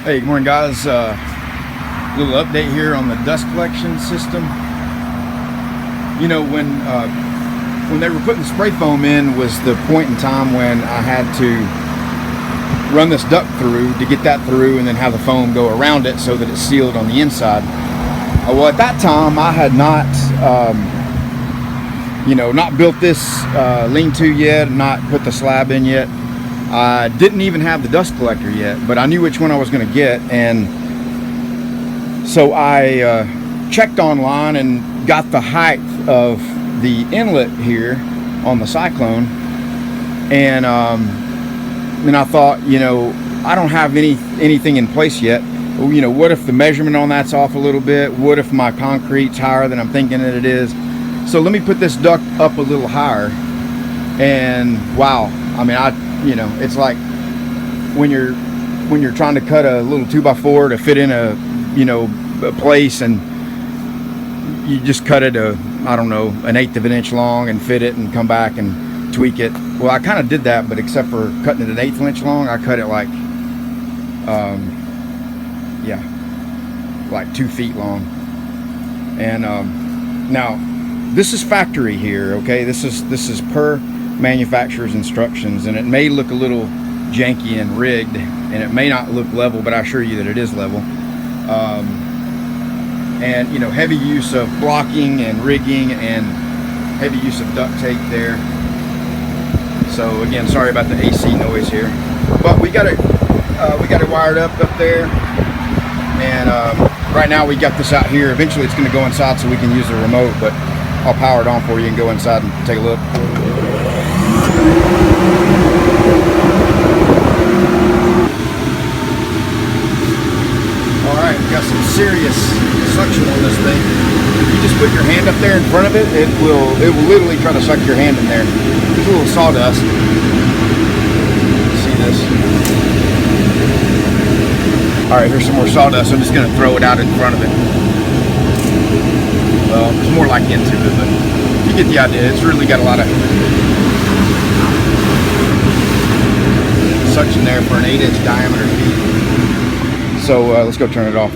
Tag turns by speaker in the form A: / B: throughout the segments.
A: Hey, good morning, guys. Little update here on the dust collection system. You know, when they were putting the spray foam in was the point in time when I had to run this duct through to get that through and then have the foam go around it so that it's sealed on the inside. Well, at that time I had not not built this lean-to yet, not put the slab in yet. I didn't even have the dust collector yet, but I knew which one I was going to get, and so I checked online and got the height of the inlet here on the Cyclone, and then I thought, I don't have anything in place yet. What if the measurement on that's off a little bit? What if my concrete's higher than I'm thinking that it is? So let me put this duct up a little higher, and wow, I mean, it's like when you're trying to cut a little 2x4 to fit in a place, and you just cut it I don't know, an 1/8 of an inch long and fit it and come back and tweak it. Well, I kind of did that, but except for cutting it an 1/8 inch long, I cut it like 2 feet long. And now this is factory here, okay? This is per manufacturer's instructions, and it may look a little janky and rigged, and it may not look level, but I assure you that it is level. And heavy use of blocking and rigging and heavy use of duct tape there. So again, sorry about the AC noise here, but we got it wired up there, and right now we got this out here. Eventually it's going to go inside so we can use the remote, but I'll power it on for you and go inside and take a look. Alright, we got some serious suction on this thing. If you just put your hand up there in front of it, it will literally try to suck your hand in there. There's a little sawdust. See this? Alright, here's some more sawdust. I'm just going to throw it out in front of it. Well, there's more like into it, but you get the idea. It's really got a lot of suction there for an 8-inch diameter feed. So let's go turn it off.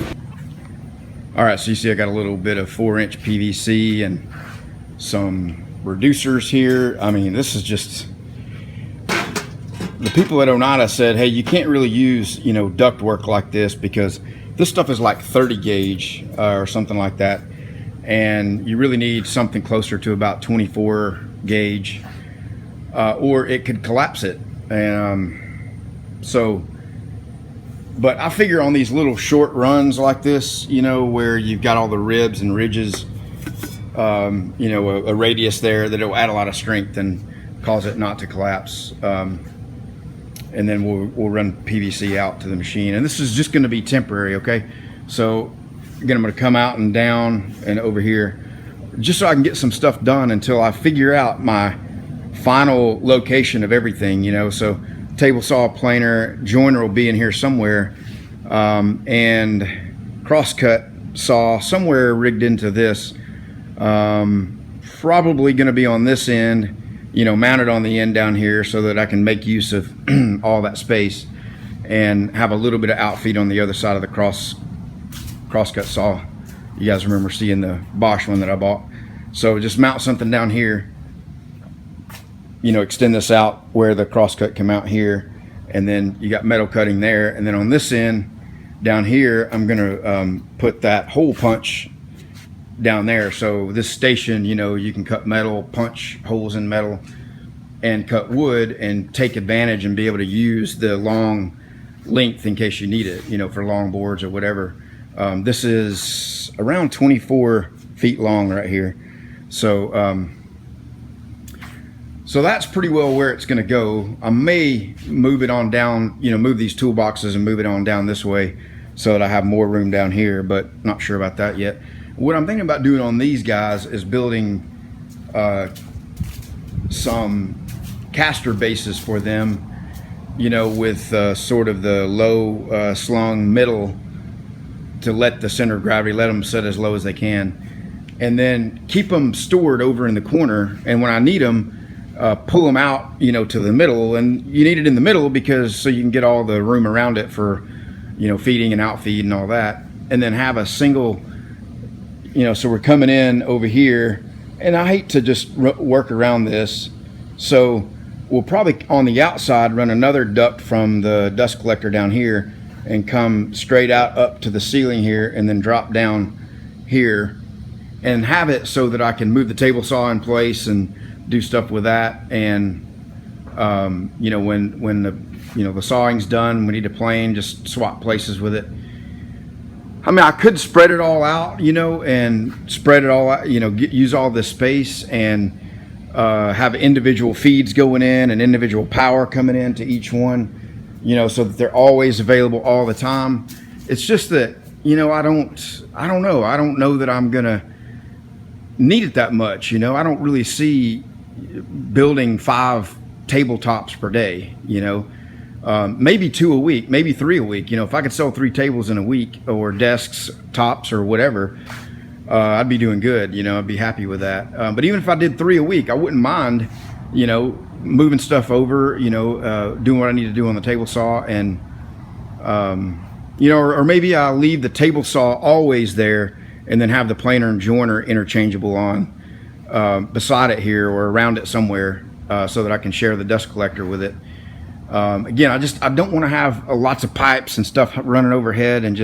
A: Alright, so you see I got a little bit of 4-inch PVC and some reducers here. I mean, this is just, the people at Onada said, hey, you can't really use ductwork like this because this stuff is like 30 gauge or something like that, and you really need something closer to about 24 gauge or it could collapse it. And but I figure on these little short runs like this, where you've got all the ribs and ridges, a radius there, that it'll add a lot of strength and cause it not to collapse. And then we'll run PVC out to the machine. And this is just going to be temporary, okay? So again, I'm going to come out and down and over here just so I can get some stuff done until I figure out my final location of everything, so table saw, planer, joiner will be in here somewhere, and crosscut saw somewhere rigged into this, probably going to be on this end, mounted on the end down here so that I can make use of all that space and have a little bit of outfeed on the other side of the crosscut saw. You guys remember seeing the Bosch one that I bought. So just mount something down here, extend this out where the crosscut come out here, and then you got metal cutting there, and then on this end down here I'm gonna put that hole punch down there. So this station, you can cut metal, punch holes in metal, and cut wood and take advantage and be able to use the long length in case you need it, for long boards or whatever. This is around 24 feet long right here. So that's pretty well where it's going to go. I may move it on down, move these toolboxes and move it on down this way so that I have more room down here, but not sure about that yet. What I'm thinking about doing on these guys is building some caster bases for them, with sort of the low slung middle to let the center of gravity, let them set as low as they can, and then keep them stored over in the corner, and when I need them, pull them out, to the middle. And you need it in the middle because so you can get all the room around it for feeding and outfeed and all that, and then have a single, so we're coming in over here, and I hate to just work around this, so we'll probably on the outside run another duct from the dust collector down here and come straight out up to the ceiling here and then drop down here and have it so that I can move the table saw in place and do stuff with that. And when the sawing's done, we need a plane, just swap places with it. I mean, I could spread it all out, and spread it all out, use all this space and have individual feeds going in and individual power coming into each one, so that they're always available all the time. It's just that, I don't know that I'm gonna need it that much. I don't really see building 5 tabletops per day. Maybe 2 a week, maybe 3 a week. If I could sell 3 tables in a week, or desks, tops, or whatever, I'd be doing good. I'd be happy with that. But even if I did 3 a week, I wouldn't mind, moving stuff over, doing what I need to do on the table saw, and or maybe I'll leave the table saw always there and then have the planer and joiner interchangeable on beside it here or around it somewhere, so that I can share the dust collector with it. Again, I don't want to have lots of pipes and stuff running overhead, and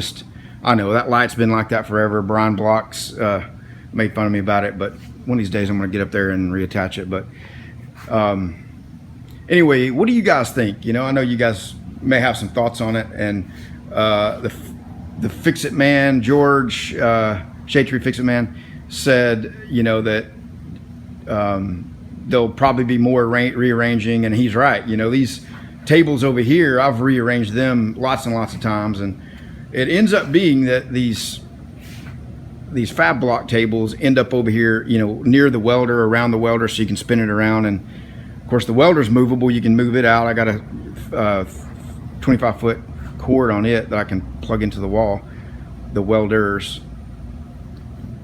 A: I know that light's been like that forever. Brian Blocks made fun of me about it, but one of these days I'm going to get up there and reattach it. But anyway, what do you guys think? I know you guys may have some thoughts on it, and the Fix-It Man, George Shade Tree Fix-It Man, said that there'll probably be more rearranging, and he's right. These tables over here, I've rearranged them lots and lots of times, and it ends up being that these fab block tables end up over here, near the welder, around the welder, so you can spin it around. And of course the welder's movable, you can move it out. I got a 25-foot cord on it that I can plug into the wall, the welders.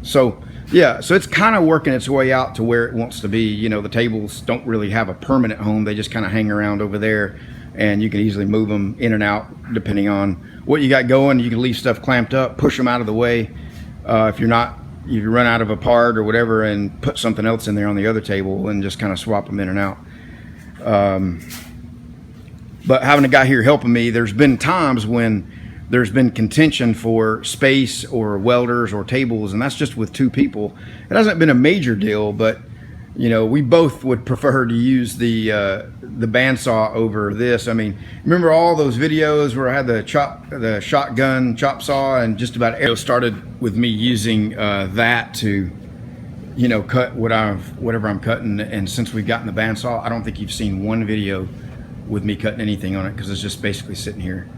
A: So yeah, so it's kind of working its way out to where it wants to be. The tables don't really have a permanent home. They just kind of hang around over there, and you can easily move them in and out depending on what you got going. You can leave stuff clamped up, push them out of the way. If you run out of a part or whatever, and put something else in there on the other table and just kind of swap them in and out. But having a guy here helping me, there's been times when there's been contention for space or welders or tables, and that's just with 2 people. It hasn't been a major deal, but we both would prefer to use the bandsaw over this. I mean, remember all those videos where I had the shotgun chop saw, and just about everything started with me using that to cut whatever I'm cutting. And since we've gotten the bandsaw, I don't think you've seen one video with me cutting anything on it, because it's just basically sitting here.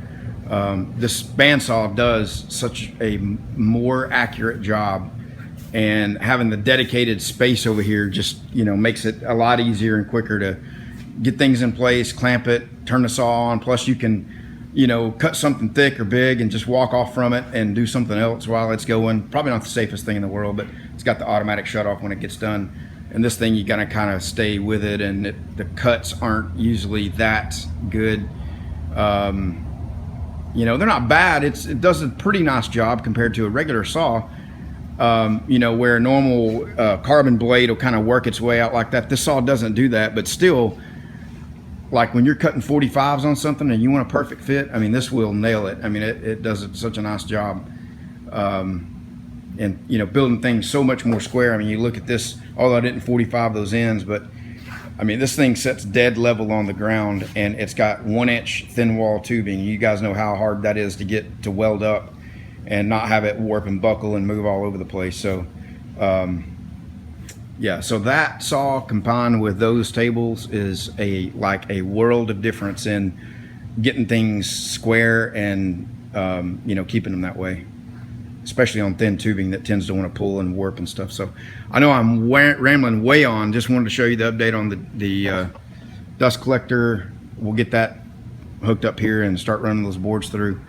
A: This bandsaw does such a more accurate job, and having the dedicated space over here just makes it a lot easier and quicker to get things in place, clamp it, turn the saw on. Plus you can cut something thick or big and just walk off from it and do something else while it's going. Probably not the safest thing in the world, but it's got the automatic shut off when it gets done. And this thing, you gotta kind of stay with it, and the cuts aren't usually that good. They're not bad. It does a pretty nice job compared to a regular saw. Where a normal carbon blade will kind of work its way out like that. This saw doesn't do that, but still, like when you're cutting 45s on something and you want a perfect fit, I mean, this will nail it. I mean, it does such a nice job. And building things so much more square. I mean, you look at this, although I didn't 45 those ends, but I mean, this thing sets dead level on the ground, and it's got 1-inch thin wall tubing. You guys know how hard that is to get to weld up and not have it warp and buckle and move all over the place. So yeah, so that saw combined with those tables is like a world of difference in getting things square and keeping them that way, especially on thin tubing that tends to want to pull and warp and stuff. So I know I'm rambling way on. Just wanted to show you the update on the dust collector. We'll get that hooked up here and start running those boards through.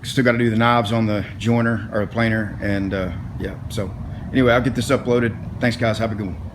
A: Still got to do the knobs on the joiner or the planer, and yeah, so anyway, I'll get this uploaded. Thanks guys, have a good one.